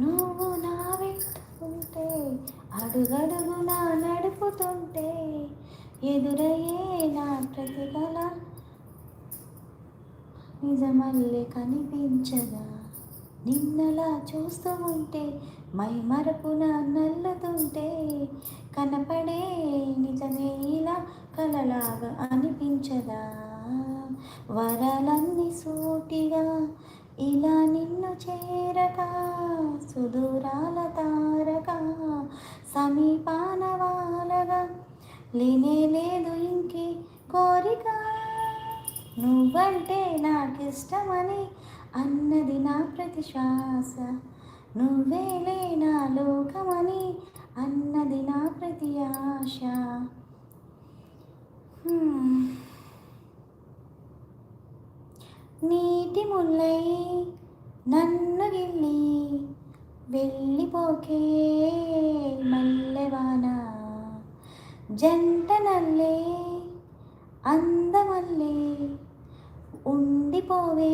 నువ్వు నా వెంటుంటే అడుగడుగునా నడుపుతుంటే ఎదురయ్యే నా ప్రతి కల నిజమల్లే కనిపించదా. నిన్నలా చూస్తూ ఉంటే మై మరపున నల్లుతుంటే కనపడే నిజమే ఇలా కలలాగా అనిపించదా. వరాలన్నీ సూటిగా ఇలా నిన్ను చేరక సుదూరాల తారక సమీపాన వాలగా లేనే లేదు ఇంకే కోరిక. నువ్వంటే నాకిష్టమని అన్నది నా ప్రతి శ్వాస. నువ్వేలే నా లోకమని అన్నది నా ప్రతి ఆశ. నీటి ముల్లై నన్ను గిల్లి వెళ్ళిపోకే మల్లెవాన. జంట నల్లే అందమల్లే ఉండిపోవే